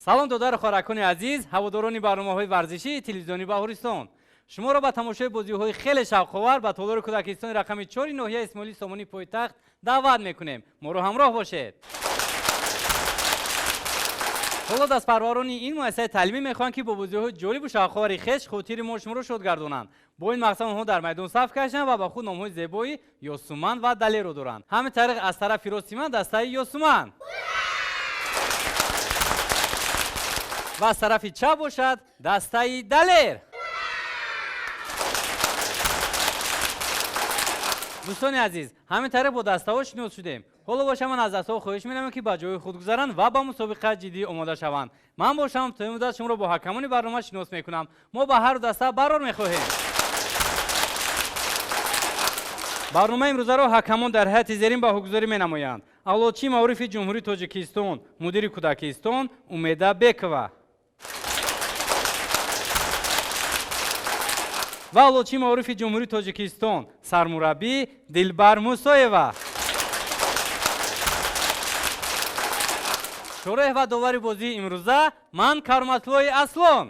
салом додар хоракони азиз, ҳаводорони барномаҳои варзишии телевизиони Баҳористон. шуморо ба тамошои бозиҳои хеле шавқовар ба толори кӯдакистони рақами 4 ноҳияи Исмоили Сомонӣ пойтахт даъват мекунем. моро ҳамроҳ бошед. ҳоло дастпарварони ин муассисаи таълимӣ мехоҳанд ки бо бозиҳои ҷолибу шавқовари хеш хотири мо шуморо шод гардонанд. бо ин мақсад онҳо дар майдон саф кашанд ва ба худ номҳои зебои Ёсуман ва Далерро доранд. ҳамин тариқ аз тарафи рости ман дастаи Ёсуман ва аз тарафи чап бошад дастаи Далер. дӯстони азиз, ҳамин тариқ бо дастаҳо шинос шудем. ҳоло боша ман аз дастаҳо хоҳиш менамам ки ба ҷои худ гузаранд ва ба мусобиқа ҷиддӣ омода шаванд. ман бошам то ин муддат шуморо бо ҳакамони барнома шинос мекунам. мо ба ҳар даста барор мехоҳем. барномаи имрӯзаро ҳакамон дар ҳайати зерин баҳогузорӣ менамоянд. авлодчии маорифи ҷумҳурии Тоҷикистон, мудири кӯдакистон Умеда Бекова ва авлодчии маорифи ҷумҳурии Тоҷикистон, сармураббӣ Дилбар Мусоева. шореҳ ва довари бозии имрӯза ман Карматлои Аслон.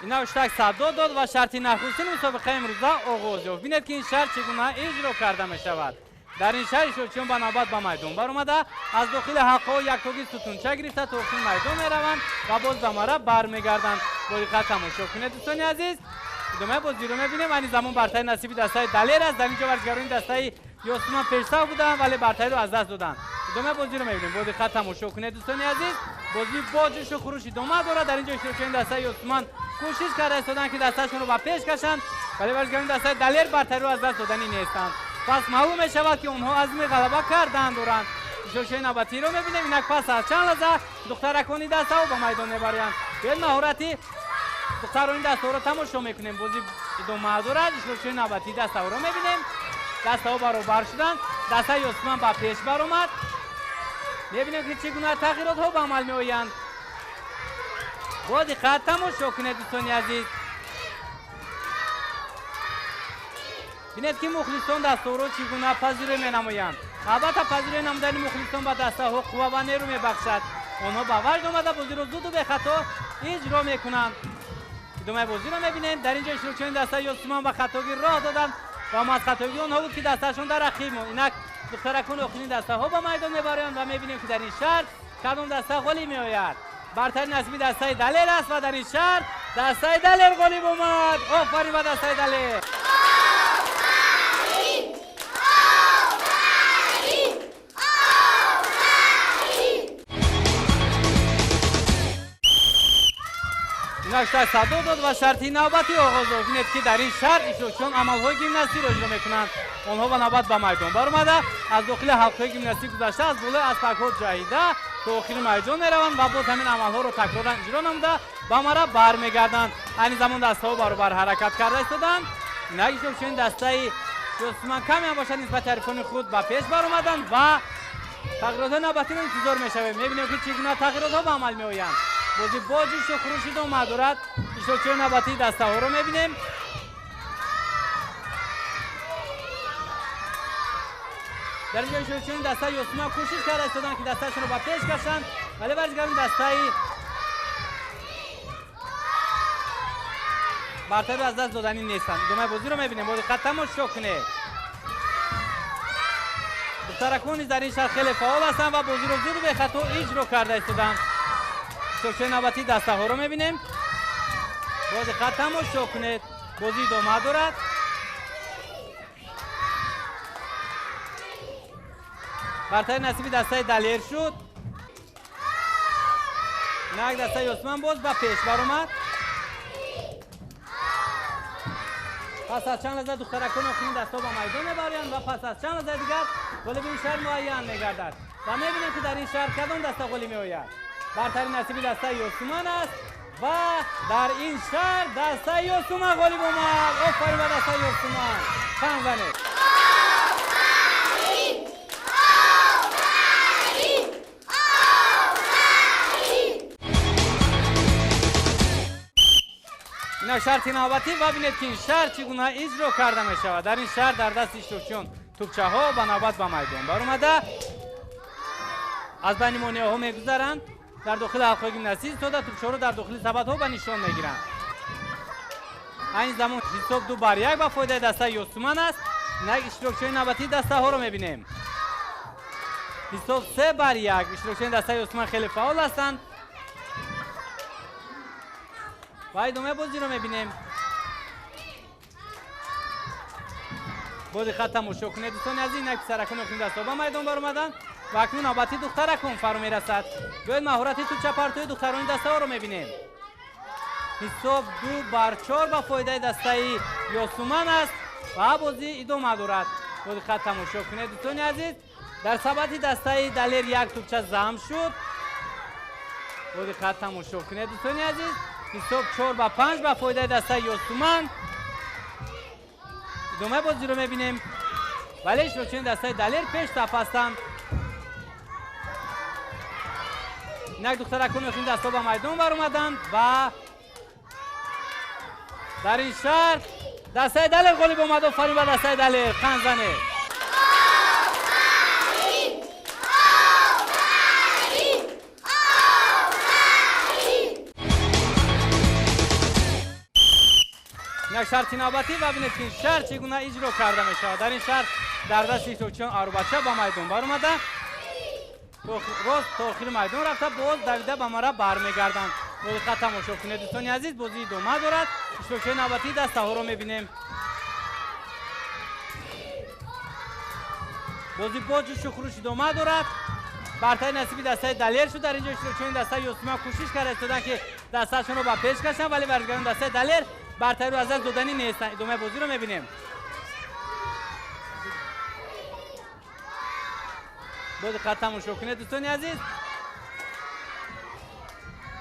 инавштак садо дод ва шарти нахустини мусобиқаи имрӯза оғоз ёфт. бинед ки ин шарт чӣ гуна иҷро карда мешавад. дар ин шаҳр ишрокчиён ба навбат ба майдон баромада аз дохили ҳалқаҳо яктоги сутунча гирифта то охири майдон мераванд ва боз ба мара бармегарданд. бо диққат тамошо кунед дӯстони азиз. идомаи бозиро мебинем. айни замон бартари насиби дастаи Далер аст. дар ин ҷо варзишгарони дастаи Ёсуман пешсаф буданд вале бартариро аз даст доданд. идомаи бозиро мебинем. бо диққат тамошо кунед дӯстони азиз. бозӣ бо ҷӯшу хуруш идома дорад. дар ин ҷо ишрокчиёни дастаи Ёсуман кӯшиш карда истоданд ки дасташонро ба пеш кашанд вале варзишгарони дастаи Далер бартариро аз даст доданӣ нестанд. пас маълум мешавад ки онҳо азми ғалаба кардан доранд. ишрокчиёни навбатиро мебинем. инак пас аз чанд лаҳза духтаракони дастаҳо ба майдон мебароянд. биёед маҳорати духтарони дастаҳоро тамошо мекунем. бозӣ идома дорад. ишрокчиёни навбатии дастаҳоро мебинем. дастаҳо баробар шуданд. дастаи Ёсуман ба пеш баромад. мебинем ки чӣ гуна тағйиротҳо ба амал меоянд. бо диққат тамошо кунед дӯстони азиз. бинед ки мухлисон дастаҳоро чӣ гуна пазирӯ менамоянд. албатта пазирӯи намудани мухлисон ба дастаҳо қувва ва нерӯ мебахшад. онҳо ба ваҷд омада бозиро зуду бехато иҷро мекунанд. идомаи бозиро мебинем. дар ин ҷо ишрокчиёни дастаи Ёсуман ба хатогӣ роҳ доданд ва аз хатогии онҳо буд ки дастаашон дар ахир монд. инак духтаракони охирини дастаҳо ба майдон мебароянд ва мебинем ки дар ин шаҳр кадом даста ғолиб меояд. бартари насиби дастаи Далер аст ва дар ин шаҳр дастаи Далер ғолиб омад. офарин ба дастаи Далер. инакштак садо дод ва шарти навбати оғоз ёфт. бинед ки дар ин шаҳр ишрокчиён амалҳои гимнастиро иҷро мекунанд. онҳо ба навбат ба майдон баромада аз дохили ҳалқаи гимнастӣ гузашта аз болои аспакҳо ҷаҳида то охири майдон мераванд ва боз ҳамин амалҳоро такроран иҷро намуда ба мара бармегарданд. айни замон дастаҳо баробар ҳаракат карда истоданд. инак ишрокчиёни дастаи Ёсуман каме ҳам бошад нисбати ҳарифони худ ба пеш баромаданд ва тағйиротҳои навбатиро интизор мешавем. мебинем ки чӣ гуна тағйиротҳо ба амал меоянд. бозӣ бо ҷӯшу хуруш идома дорад. ишрокчиёни навбатии дастаҳоро мебинем. дар ин ҷо ишрокчиёни дастаи Ёсуман кӯшиш карда истоданд ки дастаашонро ба пеш кашанд вале варзишгарони дастаи бартариро аз даст доданӣ нестанд. идомаи бозиро мебинем. бо диққат тамошо кунед. духтаракон низ дар ин шаҳр хеле фаъол ҳастанд ва бозиро зуду бехато иҷро карда истоданд. ишрокчиёни навбатии дастаҳоро мебинем. бо диққат тамошо кунед. бозӣ идома дорад. бартари насиби дастаи Далер шуд. инак дастаи Ёсуман боз ба пеш баромад. пас аз чанд лаҳза духтаракони охирини дастаҳо ба майдон мебароянд ва пас аз чанд лаҳза дигар ғолиби ин шаҳр муайян мегардад ва мебинем ки дар ин шаҳр кадом даста ғолиб меояд. бартари насиби дастаи Ёсуман аст ва дар ин шаҳр дастаи Ёсуман ғолиб омад. офарин ба дастаи Ёсуман. панд занед. اینا شرط نوبتی و ببینید که این شرط چگونه اجرا کرده می شود. در این شرط در دست اشتراکچیان توپچه ها به نوبت به میدان بر اومده، از بین مانع ها میگذرند، در داخل حلقه گیمناستیک ایستاده توپچه رو در داخل سبد ها به نشان میگیرند. این زمان حساب 2-1 به فایده دسته یوسمان است. یک اشتراکچیان نوبتی دسته ها رو میبینیم. حساب 3-1 اشتراکچیان دسته یوسمان خیلی فعال هستند و ادامه بازی رو میبینیم. بازی خط تماشا کنید دوستان عزیز. یک سرکون اقلیم دستا با میدان بر اومدن و اکنون نوبتی دخترکون فرا میرسد. باید مهارتی تو چپرتوی دختران دسته ها رو میبینیم. حساب 2-4 به فایده دسته یوسمان است و بازی ادامه دارد. بازی خط تماشا کنید دوستان عزیز. در سبد دسته دلیر یک توپچه زم شد. بازی خط تماشا کنید دوستان عزیز. حساب 4-5 به فایده دسته یوسمان. ادامه بازی رو میبینیم ولی اشتراکچیان دسته دلیر پیش تپ هستند. یک دخترکون این دستا به میدان بر اومدند و در این شهر دسته دلیر غالب اومد و فرین به دسته دلیر قند زنه. یک شرط نوبتی و ببینید که این شرط چگونه اجرا کرده می شود. در این شرط در دست اشتراکچیان آروبچه با میدان بر اومده، راست تا آخر میدان رفته، باز دویده به مرا برمیگردند. بازی خط تماشا کنید دوستان عزیز. بازی ادامه دارد. اشتراکچیان نوبتی دسته ها رو میبینیم. بازی باجش و خروش ادامه دارد. برتری نصیبی دسته دلیر شد. در اینجا اشتراکچیان دسته یوسمان کوشش کرده استادن که دستهشون رو به پیش کشن ولی ورزشکاران دسته دلیر برتری رو از دست دادنی نیستن. ادامه بازی رو میبینیم. بازی خط تماشا کنید دوستان عزیز.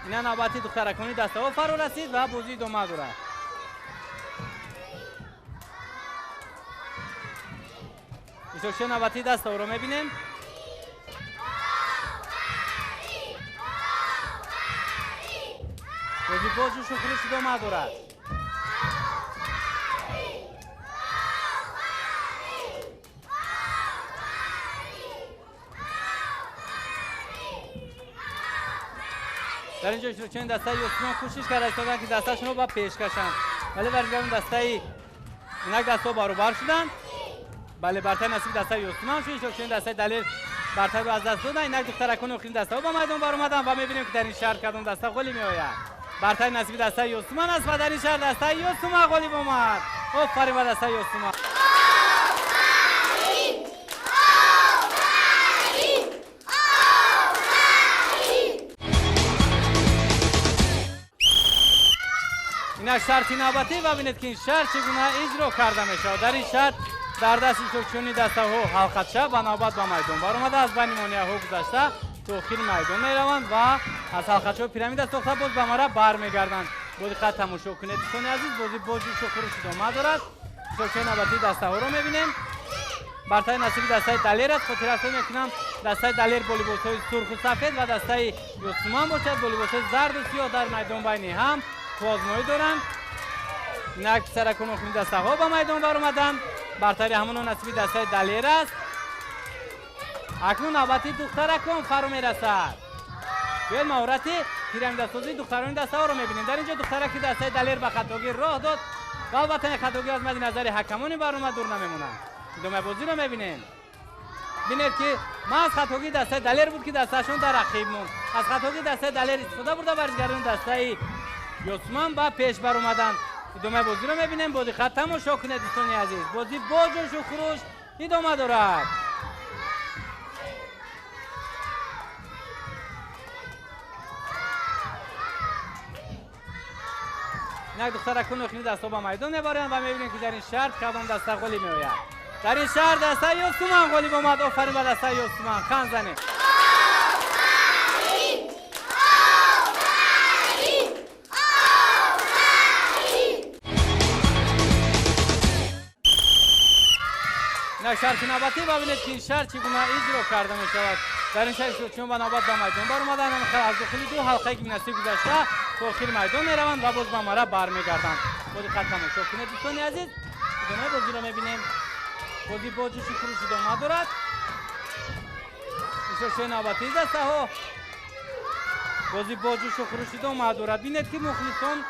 اینا نوبتی دخترکانی دسته ها فرا رسید و بازی ادامه دارد. اشتراکچیان نوبتی دسته ها رو میبینیم. بازی باجش و خروش ادامه دارد. در اینجا اشتراکچیان دسته یوسمان کوشش کرده استادن که دستهشون رو با پیش کشند ولی ورزشکاران دسته اینک دسته برابر شدند. بله برتر نصیب دسته یوسمان شد. اشتراکچیان دسته دلیر برتر رو از دست دادن. اینک دخترکان اخرین دسته ها با میدان بر اومدن و میبینیم که در این شهر کدام دسته غالب میآید. برتر نصیب دسته یوسمان است و در این شهر دسته یوسمان غالب آمد. آفرین بر دسته یوسمان. این شرط نوبتی و ببینید که این شرط چگونه اجرا کرده می شود. در این شرط در دست اشتراکچیان دسته ها حلقچه به نوبت به میدان بر اومده، از بین مانع ها گذشته تا آخر میدان می روند و از حلقچه ها پیرامید ساخته باز به مرا برمیگردند. بازی خط تماشا کنید دوستان عزیز. بازی باجش و خروش ادامه دارد. اشتراکچیان نوبتی دسته ها رو میبینیم. برتر نصیب دسته دلیر است. خاطر است میکنم دسته دلیر والیبال های سرخ و سفید و دسته یوسمان باشد. والیبال های زرد و سیاه در میدان بین هم توازنایی دارند. نک سرکون اخرین دسته ها به میدان بر اومدند. برتری همون نصیب دسته دلیر است. اکنون نوبتی دخترکون فرا میرسد. بیاید مهارتی پیرامید دختران دسته ها رو میبینیم. در اینجا دخترک دسته دلیر به خطاگی راه داد و البته خطاگی از مد نظر حکمانی بر اومد، دور نمیمونند. ادامه بازی رو میبینیم. ببینید که ما از خطاگی دسته دلیر بود که دستهشون در رقیب موند. از خطاگی دسته دلیر استفاده برده ورزشکاران دسته یوسمان با پیش بر اومدن. ادامه بازی رو میبینیم. بازی خط تماشا کنید دوستان عزیز. بازی با جوش و خروش ادامه دارد. یک دخترکون اخیری دستا با میدان میبرند و میبینیم که در این شهر کدام دسته غالیب میآید. در این شهر دسته یوسمان غالیب آمد. آفرین به دسته یوسمان. خند زنید. شرط نوبتی ببینید که این شرط چگونه اجرا کرده می شود. در این شرط چون به نوبت به میدان بر اومدن از داخل دو حلقه گیمناستیک گذشته داخل میدان میروند و باز به مرا برمیگردند. با دقت تماشا کنید دوستان عزیز. ادامه بازی رو میبینیم. بازی بازی خروش ادامه دارد. شوشی نوبتی دسته ها بازی بازی خروش ادامه دارد. بینید که مخلصان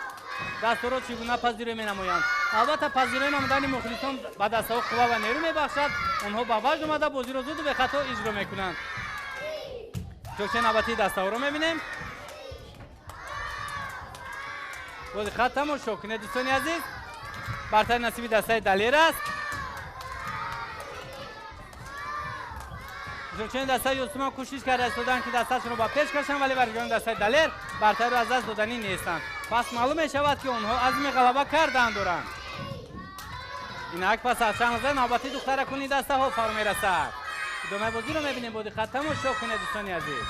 دستورات چگونه پذیرایی می‌نمایند. البته پذیرایی نمودن مخلصان به دسته‌ها قوه و نیرو می‌بخشد. آنها به وجد آمده بازی را زود و به خطا اجرا می‌کنند. شوشی نوبتی دسته‌ها رو می‌بینیم. بازی خط تماشا کنید دوستان عزیز. برتر نصیب دسته دلیر است. چون دسته یوسما کوشش کرده استودن که دسته‌شون رو با پیش کشن ولی برگان دسته دلیر برتر رو از دست دادنی نیستند. پس معلوم می شود که اونها عزم غلبه کردن دارند. اینک پس از چند لحظه نوبتی دختر کنی دسته ها فرو میرسد. ادامه بازی رو میبینیم. بازی خط تماشا کنید دوستان عزیز.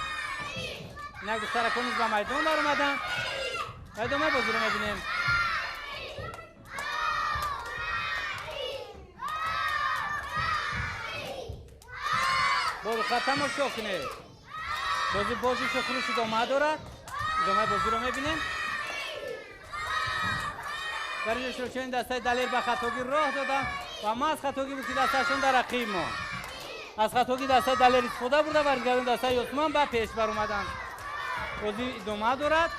اینک دختر کنی به میدان بر اومدن. ادامه بازی رو میبینیم. بازی خط تماشا کنید. بازی خروش ادامه دارد. ادامه بازی رو میبینیم. برای شروع دسته دلیر به خطاگی راه دادن و ما از خطاگی بود که دستشون در رقیب ما از خطاگی دسته دلیر استفاده برده برگردن دسته یوسمان به پیش بر اومدن. بازی ادامه دارد.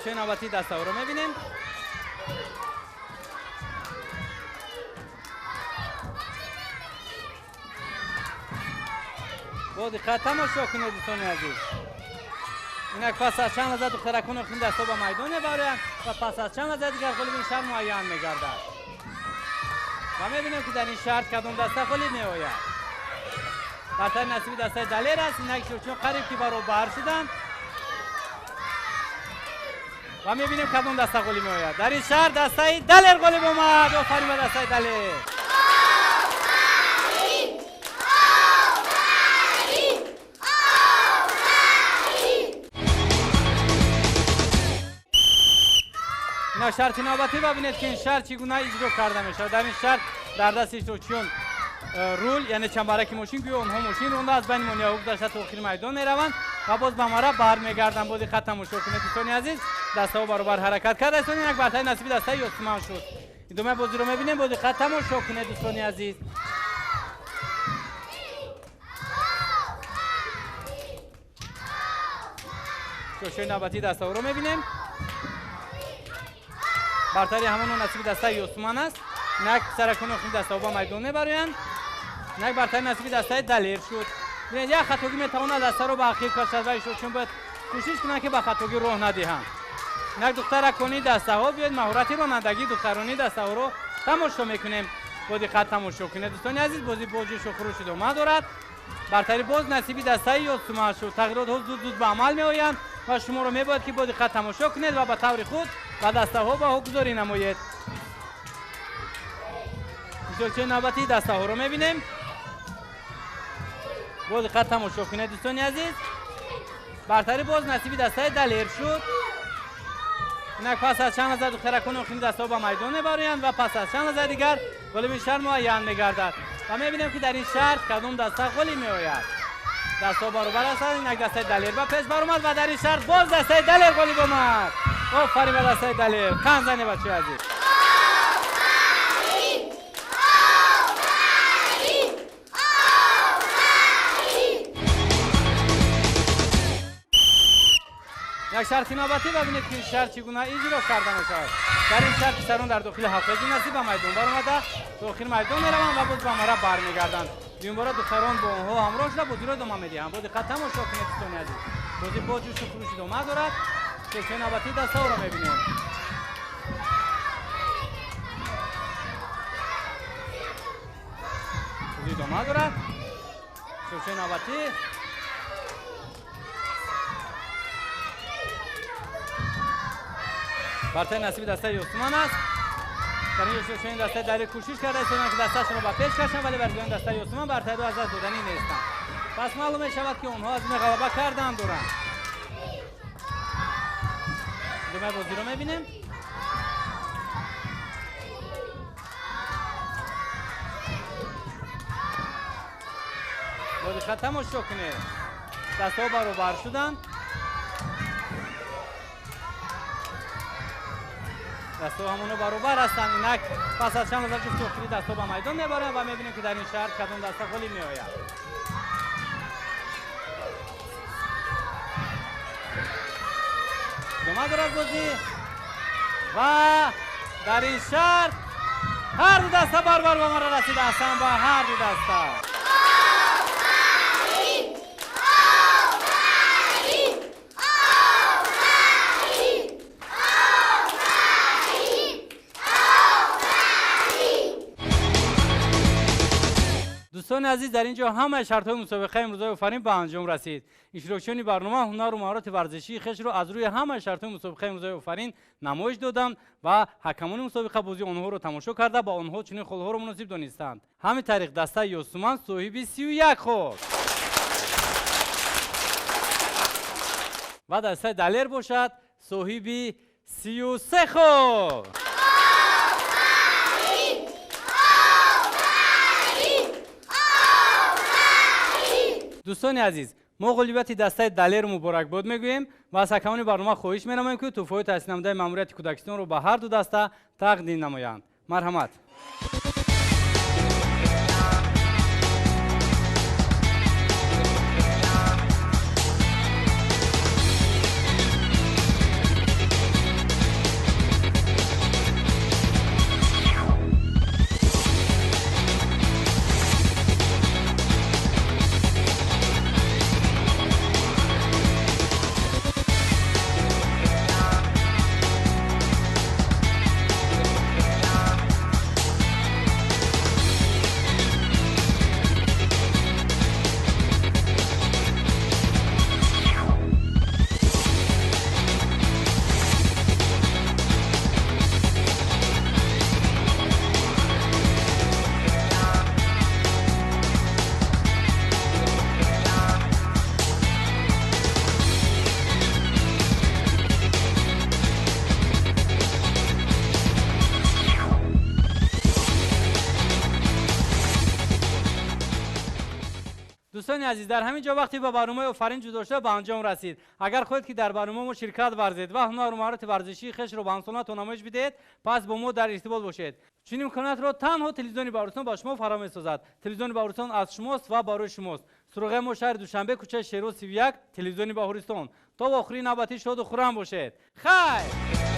شروع نوبتی دسته رو میبینیم. بازی خط تماشا کنید دوستان عزیز. اینک پس از چند لحظه دخترکان اخین دستا به میدان میبرند و پس از چند لحظه دیگر غالب این شهر معین میگردد و میبینیم که در این شهر کدام دسته غالب میآید. برتر نصیب دسته دلیر است. اینک چون قریب که برابر شدند و میبینیم کدام دسته غالب میآید. در این شهر دسته دلیر غالب آمد. آفرین به دسته دلیر. اینا شرط نوبتی ببینید که این شرط چگونه اجرا کرده میشه. در این شرط در دستش رو چون رول یعنی چنبرک ماشین که اونها ماشین رونده از بین مونیا حقوق داشته تو آخر میدان میروند و باز به مرا برمیگردن. بازی خط تماشا کنید دوستان عزیز. دسته‌ها برابر حرکت کرده است. اینک برتر نصیب دسته یوسمان شد. ادامه بازی رو میبینیم. بازی خط تماشا کنید دوستان عزیز. شوشی نوبتی دسته‌ها رو میبینیم. برتری همون نصیب دسته یوسمان است. نک سرکون اخیم دسته با میدان میبرند. نک برتری نصیب دسته دلیر شد. ببینید یک خطاگی میتواند دسته رو به اخیر کشد و ایشون چون باید کوشش کنن که به خطاگی راه ندهند. نک دخترکانی دسته ها بیاید مهارت رانندگی دخترانی دسته ها رو تماشا میکنیم. بازی خط تماشا کنید دوستان عزیز. بازی خروش ادامه دارد. برتری باز نصیب دسته یوسمان شد. تغییرات زود به عمل میآیند و شما رو میباید که بازی خط تماشا کنید و به طور خود و دسته ها به حق گذاری نمایید. چه نوبتی دسته ها رو میبینیم. بازی خط تماشا کنید دوستان عزیز. برتری باز نصیب دسته دلیر شد. اینک پس از چند لحظه دخترکان اخین دسته ها به میدان میبرند و پس از چند لحظه دیگر غالب این شهر معین میگردد و میبینیم که در این شهر کدام دسته غالب میآید. دسته ها برابر است. اینک دسته دلیر به پیش بر اومد و در این شهر باز دسته دلیر غالب آمد. آفرین به دسته دلیر. کن زنی بچه عزیز. یک شرط نوبتی ببینید که این شرط چگونه اجرا کرده میشود. در این شرط پسران در داخل حلقه نصیب به میدان بر اومده داخل میدان میروند و باز به مرا برمیگردند. این بار دختران با آنها همراه شده بازی را ادامه میدهند. بازی خط تماشا کنید دوستان عزیز. بازی خروش ادامه دارد. شوشی نوبتی دسته ها رو میبینیم. بازی ادامه دارد. شوشی نوبتی برتر نصیب دسته یوسمان است. در این شوشی دسته دلیر کوشش کرده است که دسته‌شون رو به پیش کشن ولی برگان دسته یوسمان برتر رو از دست دادنی نیستند. پس معلوم می شود که اونها از غلبه کردن دارند. ادامه بازی رو میبینیم. با دقت تماشا کنید. دست‌ها برابر شدن. دست‌ها همونو برابر هستن. اینک پس از چند لحظه جفت آخری دست‌ها به میدان میبرن و می‌بینیم که در این شهر کدوم دسته خالی می‌آید. ادامه دارد بازی و در این شهر هر دو دسته برابر به ما رسیده هستند و هر دو دسته دوستان عزیز، در اینجا همه شرط‌های مسابقه امروز آفرین به انجام رسید. اشتراکچیان برنامه هنر و مهارت ورزشی خویش را از روی همه شرط‌های مسابقه امروز آفرین نمایش دادند و حکمان مسابقه بازی آنها را تماشا کرده با آنها چنین خودها را مناسب دانستند. همین طریق دسته یوسمان صاحب 31 خود و دسته دلیر باشد صاحب 33 خود. دوستان عزیز، ما غلیبت دسته دلیر مبارکباد میگوییم و از حکمان برنامه خواهش می‌نماییم که توفیق تحصیل نموده ماموریت کودکستان رو به هر دو دسته تقدیم نمایند. مرحمت. دوستان عزیز، در همین جا وقتی به برنامه آفرین جدا شده به انجام رسید. اگر خواهید که در برنامه ما شرکت ورزید و هنر و مهارت ورزشی خویش را به همسالانتان نمایش بدهید، پس با ما در ارتباط باشید. چنین امکانات را تنها تلویزیون باورستان با شما فراهم می‌سازد. تلویزیون باورستان از شماست و برای شماست. سراغ ما شهر دوشنبه کوچه شیرو 31 تلویزیون باورستان. تا آخرین نوبتی شاد و خرم باشید. خیر.